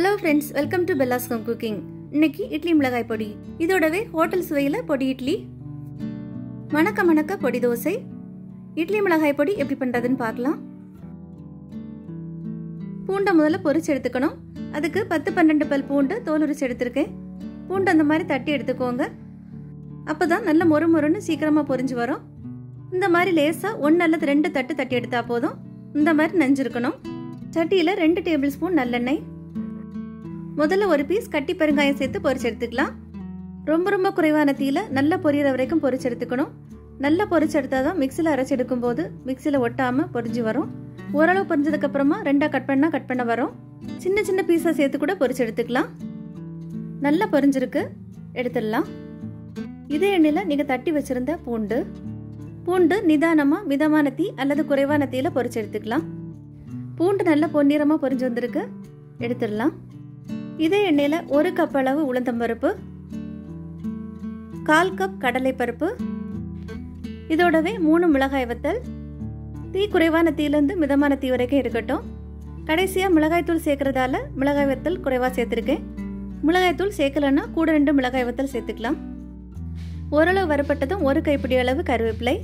Hello friends, welcome to Bella's Home Cooking. இன்னைக்கு இட்லி மிளகாய் பொடி. இதோடவே ஹோட்டல் சுவையில பொடி இட்லி. மணக்க பொடி தோசை. இட்லி மிளகாய் பொடி எப்படி பண்றதுன்னு பார்க்கலாம். பூண்டை முதல்ல பொரிச்சு எடுத்துக்கணும். அதுக்கு 10-12 பல் பூண்டு தோல் உரிச்சு எடுத்துருக்கேன். பூண்டு அந்த மாதிரி தட்டி எடுத்துக்கோங்க. அப்பதான் நல்ல மொறுமொறுன்னு சீக்கிரமா பொரிஞ்சு வரும். இந்த மாதிரி லேசா 1 அல்லது 2 தட்டி எடுத்தா போதும். இந்த மாதிரி நஞ்சிருக்கணும். சட்டியில 2 டேபிள் ஸ்பூன் நல்லெண்ணெய். முதல்ல ஒரு பீஸ் கட்டி பெருங்காயம் சேர்த்து பொரிச்சு எடுத்துக்கலாம். ரொம்ப குறைவான தீயில நல்லா பொரியிற வரைக்கும் பொரிச்சு எடுத்துக்கணும். நல்லா பொரிச்சு எடுத்தாதான் மிக்சியில் அரைச்சு எடுக்கும் போது மிக்சியில் ஒட்டாம பொரிஞ்சு வரும். ஓரளவு பொரிஞ்சதுக்கு அப்புறமா 2 கட் பண்ண வரும். சின்ன பீஸா சேர்த்து கூட பொரிச்சு எடுத்துக்கலாம். நல்லா பொரிஞ்சிருக்கு, எடுத்துடலாம். இதே எண்ணெயில நீங்க தட்டி வச்சிருந்த பூண்டு நிதானமா மிதமான தீ அல்லது குறைவான தீயில பொரிச்சு எடுத்துக்கலாம். பூண்டு நல்லா பொன்னிறமா பொரிஞ்சு வந்திருக்கு, எடுத்துடலாம். இதே எண்ணெயில 1 கப் அளவு உளுந்தம்பருப்பு, 1/4 கப் கடலை பருப்பு, இதோடவே 3 மிளகாய் வத்தல். தீ குறைவான தீயிலிருந்து மிதமான தீ வரைக்கும் இருக்கட்டும். கடைசியா மிளகாய் தூள் சேர்க்கறதால மிளகாய் வத்தல் குறைவா சேர்த்திருக்கேன். மிளகாய் தூள் சேர்க்கலன்னா கூட 2 மிளகாய் வத்தல் சேர்த்துக்கலாம். ஓரளவு வறுப்பட்டதும் 1 கைப்பிடி அளவு கருவேப்பிலை.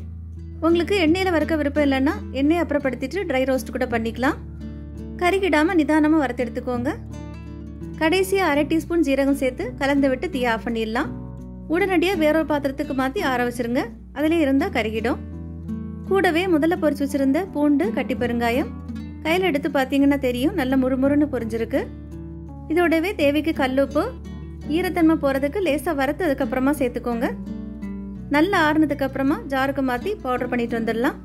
உங்களுக்கு எண்ணெயில வறுக்க விருப்பம் இல்லைன்னா எண்ணெயை அப்புறப்படுத்திட்டு ட்ரை ரோஸ்ட் கூட பண்ணிக்கலாம். கருகிடாம நிதானமா வறுத்து எடுத்துக்கோங்க. கடைசியா 1/2 டீஸ்பூன் ஜீரகம் சேர்த்து கலந்து விட்டு தீயை ஆஃப் பண்ணிடலாம். உடனடியா வேறொரு பாத்திரத்துக்கு மாத்தி ஆற வச்சிருங்க. அதிலே இருந்தா கருகிடும். கூடவே முதல்ல பொரிச்சு வச்சிருந்த பூண்டு கட்டி பெருங்காயம் கையில எடுத்து பாத்தீங்கன்னா தெரியும், நல்ல முறுமுறுன்னு பொரிஞ்சிருக்கு. இதோடவே தேவைக்கு கல்லுப்பு, ஈரத்தன்மை போறதுக்கு லேசா வறுத்து அதுக்கப்புறமா சேர்த்துக்கோங்க. நல்லா ஆறுனதுக்கு அப்புறமா ஜாருக்கு மாத்தி பவுடர் பண்ணிட்டு வந்துடலாம்.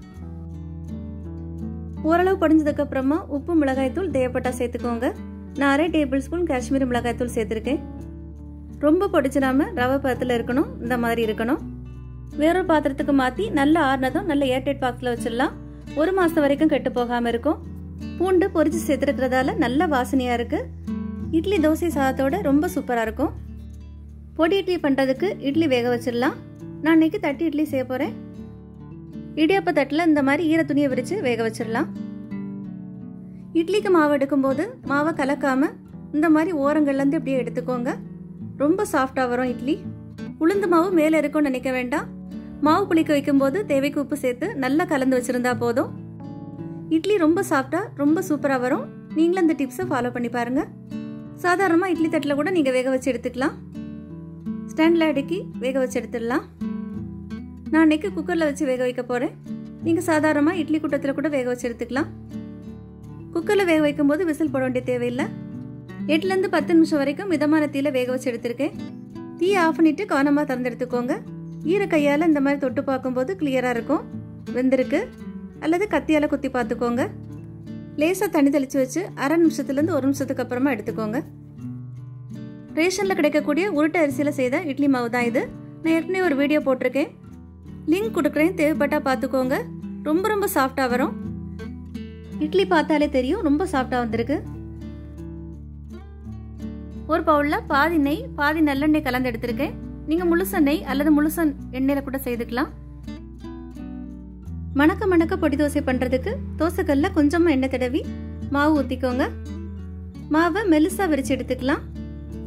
ஓரளவு பொடிஞ்சதுக்கு அப்புறமா உப்பு மிளகாய் தூள் தேவைப்பட்டா சேர்த்துக்கோங்க. நான் 1/2 டேபிள் ஸ்பூன் காஷ்மீரி மிளகாய் தூள் சேர்த்திருக்கேன். ரொம்ப பொடிச்சிடாம ரவை பதத்துல இருக்கணும், இந்த மாதிரி இருக்கணும். வேறொரு பாத்திரத்துக்கு மாத்தி நல்லா ஆறுனதும் நல்ல ஏர்டைட் பாக்ஸ்ல வச்சிடலாம். 1 மாசம் வரைக்கும் கெட்டு போகாம இருக்கும். பூண்டு பொரிச்சு சேர்த்துருக்கிறதால நல்ல வாசனையா இருக்கு. இட்லி தோசை சாதத்தோட ரொம்ப சூப்பரா இருக்கும். பொடி இட்லி பண்றதுக்கு இட்லி வேக வச்சிடலாம். நான் இன்னைக்கு தட்டி இட்லி செய்ய போறேன். இடியாப்ப தட்டுல இந்த மாதிரி ஈர துணியை விரிச்சு வேக வச்சிடலாம். இட்லிக்கு மாவு எடுக்கும் போது மாவை கலக்காம இந்த மாதிரி ஓரங்கள்ல இருந்து இப்படியே எடுத்துக்கோங்க. ரொம்ப சாஃப்டா வரும் இட்லி. உளுந்து மாவு மேல இருக்கும்னு நினைக்க வேண்டாம். மாவு புளிக்க வைக்கும் போது தேவைக்கு உப்பு சேர்த்து நல்லா கலந்து வச்சிருந்தா போதும். இட்லி ரொம்ப சாஃப்டா ரொம்ப சூப்பரா வரும். நீங்களும் இந்த டிப்ஸை ஃபாலோ பண்ணி பாருங்க. சாதாரணமா இட்லி தட்டுல கூட நீங்க வேக வச்சு எடுத்துக்கலாம். ஸ்டாண்ட்ல அடுக்கி வேக வச்சு எடுத்துடலாம். நான் இன்னைக்கு குக்கர்ல வச்சு வேக வைக்க போறேன். நீங்க சாதாரணமா இட்லி கூட்டத்துல கூட வேக வச்சு எடுத்துக்கலாம். குக்கர்ல வேக வைக்கும் போது விசில் போட வேண்டிய தேவையில்லை. 8 to 10 நிமிஷம் வரைக்கும் மிதமான தீயில வேக வச்சு எடுத்திருக்கேன். தீயை ஆஃப் பண்ணிட்டு கவனமா திறந்து எடுத்துக்கோங்க. ஈர கையால இந்த மாதிரி தொட்டு பார்க்கும்போது கிளியரா இருக்கும் வெந்திருக்கு. அல்லது கத்தியால குத்தி பார்த்துக்கோங்க. லேசா தண்ணி தெளிச்சு வச்சு 1/2 நிமிஷத்துல இருந்து 1 நிமிஷத்துக்கு அப்புறமா எடுத்துக்கோங்க. ரேஷன்ல கிடைக்கக்கூடிய உருட்டை அரிசியில செய்த இட்லி மாவு தான் இது. நான் ஏற்கனவே ஒரு வீடியோ போட்டிருக்கேன், லிங்க் கொடுக்குறேன், தேவைப்பட்டா பார்த்துக்கோங்க. ரொம்ப சாஃப்டா வரும். இட்லி பார்த்தாலே தெரியும் ரொம்ப சாஃப்டா வந்திருக்கு. ஒரு பவுல்ல பாதி நெய் பாதி நல்லெண்ணெய் கலந்து எடுத்திருக்கேன். நீங்க முழுச நெய் அல்லது முழுச எண்ணெயில கூட செய்துக்கலாம். மணக்க பொடி தோசை பண்றதுக்கு தோசைக்கல்ல கொஞ்சமா எண்ணெய் தடவி மாவு ஊத்திக்கோங்க. மாவை மெலிசா விரிச்சு எடுத்துக்கலாம்.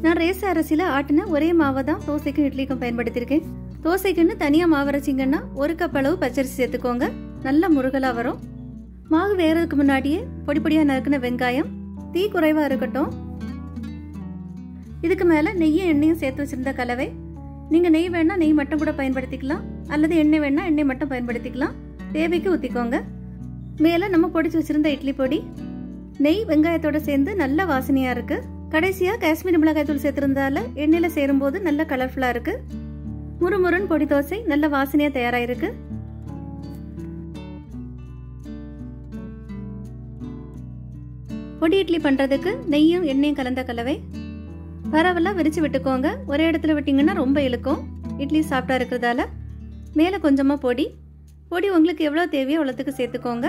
நான் ரேச அரிசியில ஆட்டின ஒரே மாவை தான் தோசைக்கும் இட்லிக்கும் பயன்படுத்தியிருக்கேன். தோசைக்குன்னு தனியா மாவு அரைச்சிங்கன்னா 1 கப் அளவு பச்சரிசி சேர்த்துக்கோங்க. நல்ல முருகலா வரும். மாவு வேறதுக்கு முன்னாடியே பொடியா நறுக்கின வெங்காயம். தீ குறைவா இருக்கட்டும். இதுக்கு மேல நெய்யும் எண்ணெயும் சேர்த்து வச்சிருந்த கலவை. நீங்க நெய் வேணா நெய் மட்டும் கூட பயன்படுத்திக்கலாம், அல்லது எண்ணெய் வேணா எண்ணெய் மட்டும் பயன்படுத்திக்கலாம். தேவைக்கு ஊத்திக்கோங்க. மேல நம்ம பொடிச்சு வச்சிருந்த இட்லி பொடி. நெய் வெங்காயத்தோட சேர்ந்து நல்ல வாசனையா இருக்கு. கடைசியா காஷ்மீரி மிளகாய் தூள் சேர்த்திருந்தால எண்ணெயில சேரும் போது நல்ல கலர்ஃபுல்லா இருக்கு. முறுமுறுன்னு பொடி தோசை நல்ல வாசனையா தயாராயிருக்கு. பொடி இட்லி பண்றதுக்கு நெய்யும் எண்ணெயும் கலந்த கலவை. பரவலா விரிச்சு விட்டுக்கோங்க. ஒரே இடத்துல விட்டீங்கன்னா ரொம்ப இழுக்கும். இட்லி சாப்பிட்டா இருக்கிறதால மேல கொஞ்சமா பொடி உங்களுக்கு எவ்வளவு தேவையோ அவ்வளவுக்கு சேர்த்துக்கோங்க.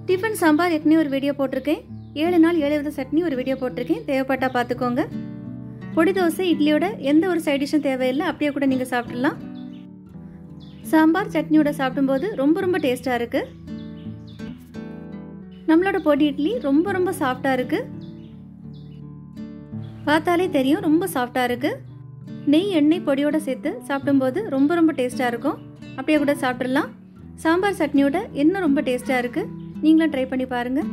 டிஃபன் சாம்பார் ஏற்கனவே ஒரு வீடியோ போட்டிருக்கேன். 7 நாள் 7 வித சட்னி ஒரு வீடியோ போட்டிருக்கேன், தேவைப்பட்டா பார்த்துக்கோங்க. பொடி தோசை இட்லியோட எந்த ஒரு சைட் டிஷ்ஷும் தேவையில்லை, அப்படியே கூட நீங்க சாப்பிடலாம். சாம்பார் சட்னியோட சாப்பிடும்போது ரொம்ப டேஸ்டா இருக்கு. நம்மளோட பொடி இட்லி ரொம்ப சாஃப்டா இருக்கு. பார்த்தாலே தெரியும் ரொம்ப சாஃப்டாக இருக்குது. நெய் எண்ணெய் பொடியோடு சேர்த்து சாப்பிடும்போது ரொம்ப ரொம்ப டேஸ்ட்டாக இருக்கும். அப்படியே கூட சாப்பிட்றலாம். சாம்பார் சட்னியோட இன்னும் ரொம்ப டேஸ்ட்டாக இருக்குது. நீங்களும் ட்ரை பண்ணி பாருங்கள்.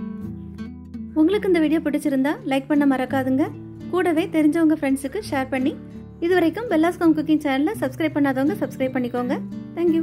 உங்களுக்கு இந்த வீடியோ பிடிச்சிருந்தா லைக் பண்ண மறக்காதுங்க. கூடவே தெரிஞ்சவங்க ஃப்ரெண்ட்ஸுக்கு ஷேர் பண்ணி, இது வரைக்கும் பெல்லாஸ் ஹோம் குக்கிங் சேனலை சப்ஸ்கிரைப் பண்ணாதவங்க சப்ஸ்கிரைப் பண்ணிக்கோங்க. தேங்க்யூ.